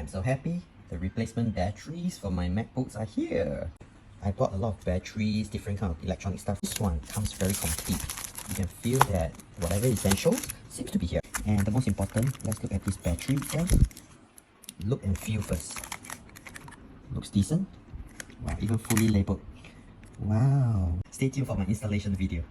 I'm so happy. The replacement batteries for my MacBooks are here. I bought a lot of batteries, different kind of electronic stuff. This one comes very complete. You can feel that whatever essentials seems to be here. And the most important, let's look at this battery itself. Look and feel first. Looks decent. Wow, even fully labeled. Wow. Stay tuned for my installation video.